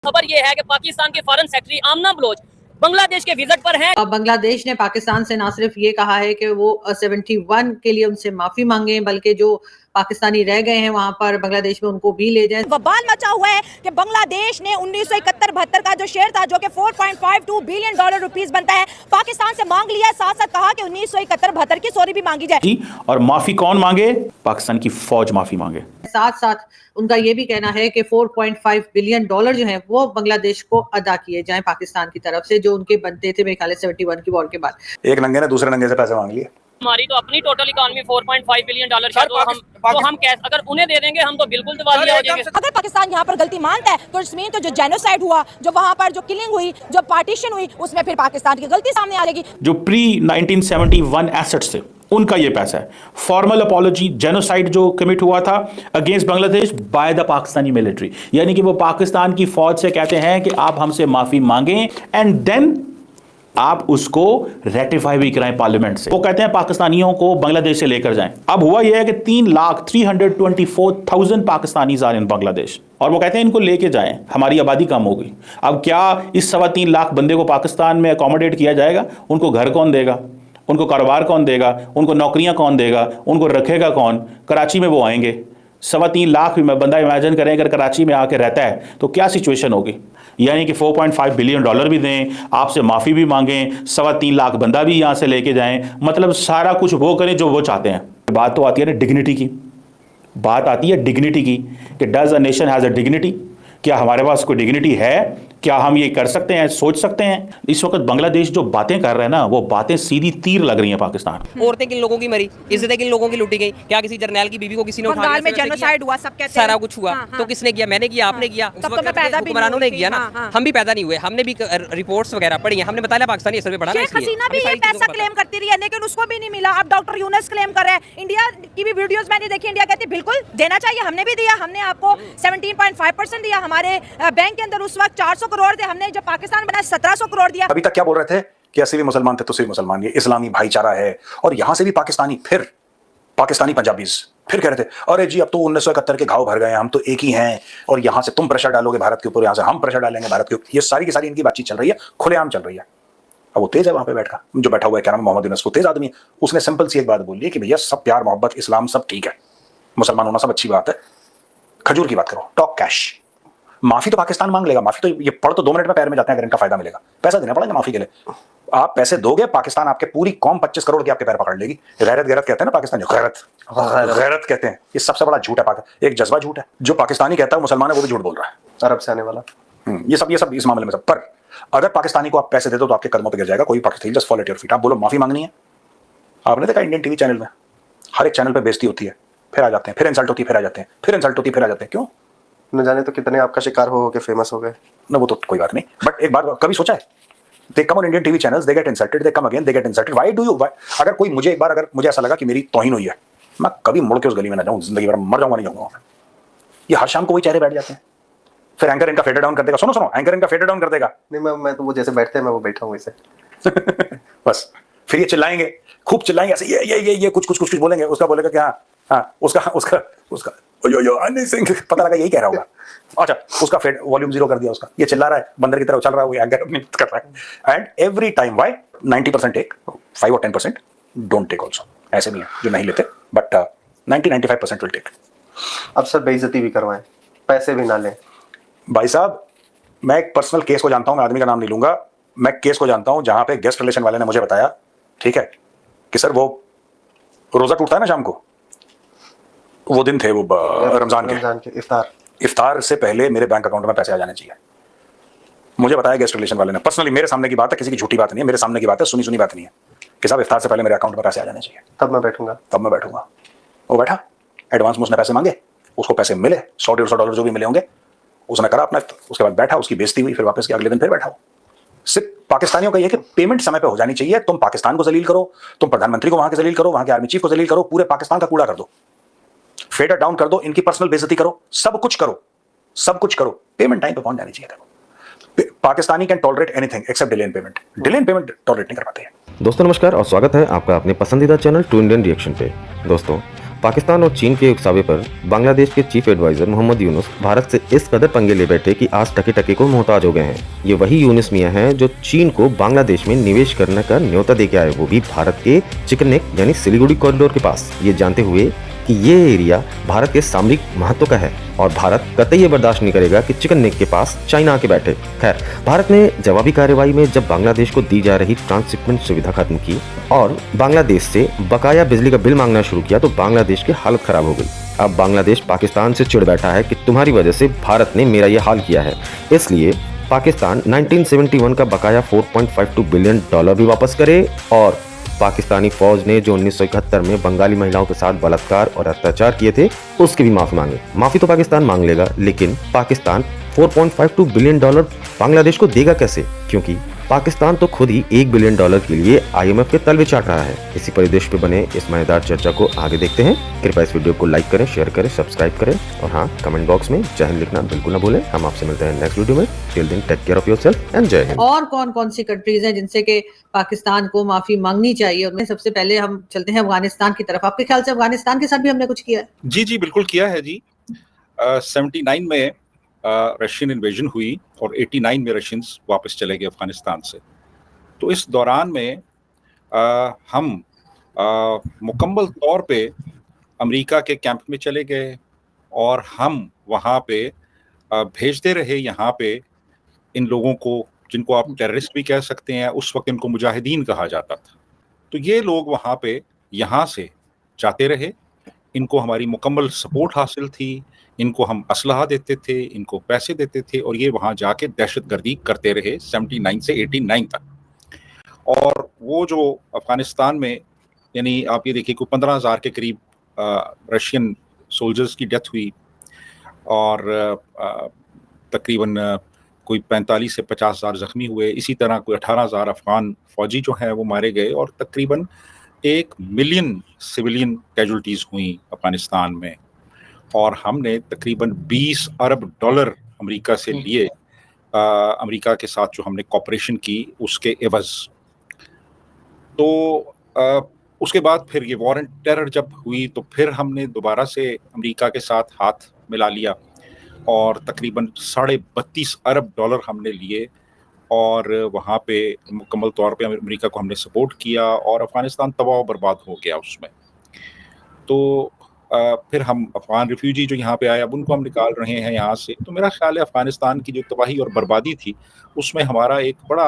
खबर ये है कि पाकिस्तान के फॉरेन सेक्रेटरी आमना बलोच बांग्लादेश के विजिट पर हैं। अब बांग्लादेश ने पाकिस्तान से ना सिर्फ ये कहा है कि वो 71 के लिए उनसे माफी मांगे, बल्कि जो पाकिस्तानी रह गए हैं वहां पर बांग्लादेश में उनको भी ले जाएं। बवाल मचा हुआ है कि बांग्लादेश ने 1971-72 का जो शेयर था जो कि 4.52 बिलियन डॉलर रुपीस बनता है, पाकिस्तान से मांग लिया। साथ साथ कहा कि 1971-72 की सॉरी भी मांगी जाए। और माफी कौन मांगे? पाकिस्तान की फौज माफी मांगे। साथ साथ उनका ये भी कहना है कि 4.5 बिलियन डॉलर जो है वो बांग्लादेश को अदा किए जाएं पाकिस्तान की तरफ से, जो उनके बनते थे मेरे ख्याल से 71 की वॉर के बाद। एक नंगे ने दूसरे नंगे से पैसे मांग लिए। हमारी तो अपनी टोटल इकोनॉमी 4.5 बिलियन डॉलर है, तो हम कैश अगर उन्हें दे देंगे हम तो बिल्कुल दिवालिया हो जाएंगे। अगर पाकिस्तान यहाँ पर गलती मानता है तो इसमें तो जो जेनोसाइड हुआ, जो वहाँ पर जो किलिंग हुई, जो पार्टीशन हुई, उसमें फिर पाकिस्तान की गलती सामने आ जाएगी। जो प्री 1971 एसेट्स थे उनका ये पैसा है। फॉर्मल अपॉलॉजी, जेनोसाइड जो कमिट हुआ था against Bangladesh by the Pakistani military, यानी कि वो पाकिस्तान की फौज से कहते हैं कि आप हमसे माफी मांगें एंड देन आप उसको रेटिफाई भी कराएं पार्लियामेंट से। वो कहते हैं पाकिस्तानियों को बांग्लादेश से लेकर जाएं। अब हुआ यह है कि 3,324,000 पाकिस्तानीज आर इन बांग्लादेश, और वो कहते हैं इनको लेके जाएं, हमारी आबादी कम होगी। अब क्या इस 3.25 लाख बंदे को पाकिस्तान में अकोमोडेट किया जाएगा? उनको घर कौन देगा? उनको कारोबार कौन देगा? उनको नौकरियां कौन देगा? उनको रखेगा कौन? कराची में वो आएंगे, 3.25 लाख बंदा इमेजिन करें अगर कराची में आके रहता है तो क्या सिचुएशन होगी। यानी कि 4.5 बिलियन डॉलर भी दें, आपसे माफ़ी भी मांगें, 3.25 लाख बंदा भी यहाँ से लेके जाएं, मतलब सारा कुछ वो करें जो वो चाहते हैं। बात तो आती है ना डिग्निटी की, बात आती है डिग्निटी की कि does a nation has a dignity? क्या हमारे पास कोई डिग्निटी है? क्या हम ये कर सकते हैं, सोच सकते हैं? इस वक्त बांग्लादेश जो बातें कर रहे हैं ना, वो बातें सीधी तीर लग रही हैं पाकिस्तान। औरतें किन लोगों की मरी, इज्जतें किन लोगों की लूटी गई? क्या किसी जर्नैल की बीवी को किसी ने उठा बंगाल में जेनोसाइड हुआ, सब कहते हैं सारा कुछ हुआ। तो किसने किया? मैंने किया, आपने किया, हुक्मरानों ने किया ना। हम भी पैदा नहीं हुए, हमने भी रिपोर्ट्स वगैरह पढ़ी हैं, हमने बताया पाकिस्तानी असर में पढ़ा। शेख हसीना भी ये पैसा क्लेम करती रही है लेकिन उसको भी नहीं मिला। अब डॉक्टर यूनुस क्लेम कर रहे हैं। इंडिया की भी वीडियोस मैंने देखी, इंडिया कहती बिल्कुल देना चाहिए, हमने भी दिया, हमने आपको 17.5% दिया। हमारे बैंक के अंदर उस वक्त 400 करोड़ थे, हमने जब पाकिस्तान बना 1700 करोड़ दिया। अभी तक क्या बोल रहे थे कि ऐसे भी मुसलमान थे तो सिर्फ मुसलमान, ये इस्लामी भाईचारा है, और यहां से भी पाकिस्तानी, फिर पाकिस्तानी पंजाबीज फिर कह रहे थे अरे जी अब तो 1971 के घाव भर गए, हम तो एक ही हैं, और यहां से तुम प्रेशर डालोगे भारत के ऊपर, यहां से हम प्रेशर डालेंगे भारत के ऊपर। ये सारी की सारी इनकी बातचीत चल रही है, खुलेआम चल रही है। अब वो तेज है वहां पे बैठा, जो बैठा हुआ है क्या नाम, मोहम्मद यूनुस, वो तेज आदमी है। उसने सिंपल सी एक बात बोली कि भैया सब प्यार मोहब्बत इस्लाम सब ठीक है, मुसलमान होना सब अच्छी बात है, खजूर की बात करो, टॉक कैश। माफी तो पाकिस्तान मांग लेगा, माफी तो ये पढ़ तो 2 मिनट में पैर में जाते हैं अगर इनका फायदा मिलेगा। पैसा देना पड़ेगा माफी के लिए। आप पैसे दोगे, पाकिस्तान आपके पूरी कौम 25 करोड़ की आपके पैर पकड़ लेगी। गैरत गैरत कहते हैं ना पाकिस्तान, गैरत कहते हैं, ये सबसे बड़ा झूठ है। एक जज्बा झूठ है। जो पाकिस्तानी कहता है मुसलमान है वो भी झूठ बोल रहा है, अरब से आने वाला। ये सब इस मामले में सब। पर अगर पाकिस्तानी को आप पैसे दे दो तो आपके कदमों पर गिर जाएगा कोई Pakistani. Just follow at your feet. आप बोलो माफी मांगनी है। आपने देखा इंडियन टीवी चैनल में हर एक चैनल पर बेइज्जती होती है, फिर आ जाते हैं, फिर इंसल्ट होती है, फिर आ जाते हैं, फिर इंसल्ट होती है, फिर आ जाते हैं। क्यों? न जाने तो कितने आपका शिकार हो के फेमस हो गए ना। वो तो कोई बात नहीं, बट एक बात कभी सोचा है, they come on Indian TV channels, they get insulted, they come again, they get insulted. Why do you? अगर कोई मुझे एक बार अगर मुझे ऐसा लगा कि मेरी तौहीन हुई है, मैं कभी मुड़ के उस गली में ना जाऊं, जिंदगी भर मर जाऊंगा, नहीं जाऊंगा। ये हर शाम को वही चेहरे बैठ जाते हैं, फिर एंकर इनका फेडर डाउन कर देगा। सुनो एंकर इनका फेडर डाउन कर देगा। नहीं मैं तो वो जैसे बैठते हैं मैं वो बैठा हूं वैसे। बस फिर ये चिल्लाएंगे, खूब चिल्लाएंगे ऐसे, ये कुछ बोलेंगे, उसका बोलेगा कि हाँ उसका यो पता लगा यही कह रहा होगा। अच्छा उसका वॉल्यूम 0 कर दिया, उसका ये चिल्ला रहा है, बंदर की तरह उछल रहा है, वो एंकर अपनी कर रहा है। And every time why 90% take, 5 और 10% डोंट टेक आल्सो। ऐसे भी हैं जो नहीं लेते, बट 90-95% विल टेक। अब सर बेइज्जती भी करवाएं, पैसे भी ना लें। भाई साहब मैं एक पर्सनल केस को जानता हूं, मैं आदमी का नाम नहीं लूंगा, मैं केस को जानता हूं जहां पे गेस्ट रिलेशन वाले ने मुझे बताया, ठीक है, कि सर वो रोजा टूटता है ना शाम को, वो दिन थे वो रमजान के इफ्तार से पहले मेरे बैंक अकाउंट में पैसे आ जाने चाहिए। मुझे बताया गेस्ट रिलेशन वाले ने, पर्सनली मेरे सामने की बात है, किसी की झूठी बात नहीं है, मेरे सामने की बात है, सुनी बात नहीं है, कि साहब इफ्तार से पहले मेरे अकाउंट में पैसे आ जाने चाहिए। तब मैं बैठूंगा। वो बैठा, एडवांस में उसने पैसे मांगे, उसको पैसे मिले, $100-150 जो भी मिले होंगे, उसने करा अपना, उसके बाद बैठा, उसकी बेइज्जती हुई, फिर वापस किया, अगले दिन फिर बैठा हो। सिर्फ पाकिस्तानियों का ये कि पेमेंट समय पे हो जानी चाहिए। तुम पाकिस्तान को जलील करो, तुम प्रधानमंत्री को वहां के जलील करो, वहां के आर्मी चीफ को जलील करो, पूरे पाकिस्तान का कूड़ा कर दो, फेडर डाउन कर दो, इनकी पर्सनल बेइज्जती करो, सब कुछ करो, पेमेंट टाइम पे पहुंच जानी चाहिए। Pakistani can tolerate anything accept delay in payment, delay in payment tolerate नहीं कर पाते हैं। दोस्तों नमस्कार और स्वागत है आपका अपने पसंदीदा चैनल टू इंडियन रिएक्शन पे। दोस्तों पाकिस्तान और चीन के उकसावे पर बांग्लादेश के चीफ एडवाइजर मोहम्मद यूनुस भारत से इस कदर पंगे ले बैठे कि आज टके टके को मोहताज हो गए हैं। ये वही यूनुस मियां हैं जो चीन को बांग्लादेश में निवेश करने का न्योता दे के आए, वो भी भारत के चिकन नेक यानी सिलीगुड़ी कॉरिडोर के पास, ये जानते हुए कि ये एरिया भारत के सामरिक महत्व का है और भारत कतई ये बर्दाश्त नहीं करेगा कि चिकन नेक के पास चाइना आके बैठे। खैर, भारत ने जवाबी कार्रवाई में जब बांग्लादेश को दी जा रही ट्रांसशिपमेंट सुविधा खत्म की और बांग्लादेश से बकाया बिजली का बिल मांगना शुरू किया तो बांग्लादेश की हालत खराब हो गई। अब बांग्लादेश पाकिस्तान से चिढ़ बैठा है कि तुम्हारी वजह से भारत ने मेरा ये हाल किया है, इसलिए पाकिस्तान 1971 का बकाया $4.52 बिलियन भी वापस करे और पाकिस्तानी फौज ने जो 1971 में बंगाली महिलाओं के साथ बलात्कार और अत्याचार किए थे उसकी भी माफी मांगे। माफी तो पाकिस्तान मांग लेगा, लेकिन पाकिस्तान $4.52 बिलियन बांग्लादेश को देगा कैसे? क्योंकि पाकिस्तान तो खुद ही $1 बिलियन के लिए IMF के तलवे चाट रहा है। इसी परिदृश्य पे बने इस मजेदार चर्चा को आगे देखते हैं। कृपया इस वीडियो को लाइक करें, शेयर करें, सब्सक्राइब करें और हाँ, कमेंट बॉक्स में जय हिंद लिखना बिल्कुल ना भूलें। हम आपसे मिलते हैं नेक्स्ट वीडियो में। Till then take care of yourself and जय हिंद। और कौन कौन सी कंट्रीज हैं जिनसे के पाकिस्तान को माफी मांगनी चाहिए? उनमें सबसे पहले हम चलते हैं अफगानिस्तान की तरफ। आपके ख्याल से अफगानिस्तान के साथ भी हमने कुछ किया है? जी बिल्कुल किया है जी। 79 में रशियन इन्वेजन हुई और 89 में रशियंस वापस चले गए अफगानिस्तान से। तो इस दौरान में हम मुकम्मल तौर पे अमेरिका के कैंप में चले गए और हम वहाँ पे भेजते रहे यहाँ पे इन लोगों को, जिनको आप टेररिस्ट भी कह सकते हैं, उस वक्त इनको मुजाहिदीन कहा जाता था। तो ये लोग वहाँ पे यहाँ से जाते रहे, इनको हमारी मुकम्मल सपोर्ट हासिल थी, इनको हम असलहा देते थे, इनको पैसे देते थे और ये वहाँ जाके दहशतगर्दी करते रहे 79 से 89 तक। और वो जो अफगानिस्तान में, यानी आप ये देखिए कोई 15,000 के करीब रशियन सोल्जर्स की डेथ हुई और तकरीबन कोई 45 से 50,000 जख्मी हुए। इसी तरह कोई 18,000 अफगान फौजी जो हैं वो मारे गए और तकरीबन 1 मिलियन सिविलियन कैजुअल्टीज़ हुई अफगानिस्तान में। और हमने तकरीबन $20 अरब अमेरिका से लिए, अमेरिका के साथ जो हमने कॉपरेशन की उसके एवज़। तो उसके बाद फिर ये वॉर एंड टेरर जब हुई तो फिर हमने दोबारा से अमेरिका के साथ हाथ मिला लिया और तकरीबन $32.5 अरब हमने लिए और वहाँ पे मुकम्मल तौर पे अमेरिका को हमने सपोर्ट किया और अफ़गानिस्तान तबाह बर्बाद हो गया उसमें। तो फिर हम अफ़गान रिफ्यूजी जो यहाँ पे आए अब उनको हम निकाल रहे हैं यहाँ से। तो मेरा ख्याल है अफ़गानिस्तान की जो तबाही और बर्बादी थी उसमें हमारा एक बड़ा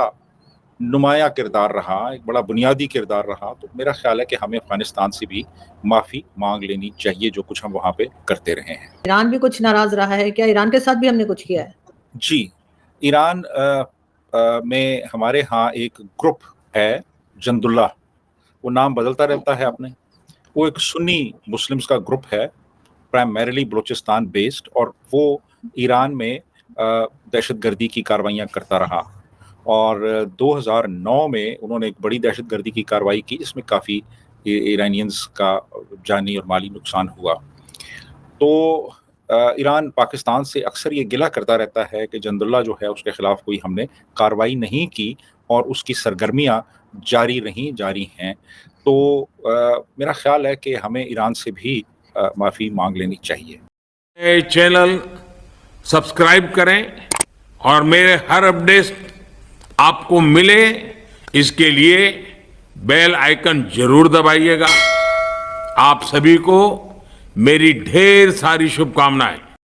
नुमाया किरदार रहा, एक बड़ा बुनियादी किरदार रहा। तो मेरा ख्याल है कि हमें अफ़गानिस्तान से भी माफ़ी मांग लेनी चाहिए जो कुछ हम वहाँ पे करते रहे हैं। ईरान भी कुछ नाराज़ रहा है क्या? ईरान के साथ भी हमने कुछ किया है? जी, ईरान में हमारे यहाँ एक ग्रुप है जंदुल्ला, वो नाम बदलता रहता है अपने। वो एक सुन्नी मुस्लिम्स का ग्रुप है, प्राइमरीली बलूचिस्तान बेस्ड, और वो ईरान में दहशतगर्दी की कार्रवाइयाँ करता रहा और 2009 में उन्होंने एक बड़ी दहशतगर्दी की कार्रवाई की जिसमें काफ़ी ईरानियंस का जानी और माली नुकसान हुआ। तो ईरान पाकिस्तान से अक्सर ये गिला करता रहता है कि जंदुल्ला जो है उसके ख़िलाफ़ कोई हमने कार्रवाई नहीं की और उसकी सरगर्मियाँ जारी हैं। तो मेरा ख्याल है कि हमें ईरान से भी माफ़ी मांग लेनी चाहिए। चैनल सब्सक्राइब करें और मेरे हर अपडेट आपको मिले इसके लिए बेल आइकन जरूर दबाइएगा। आप सभी को मेरी ढेर सारी शुभकामनाएं।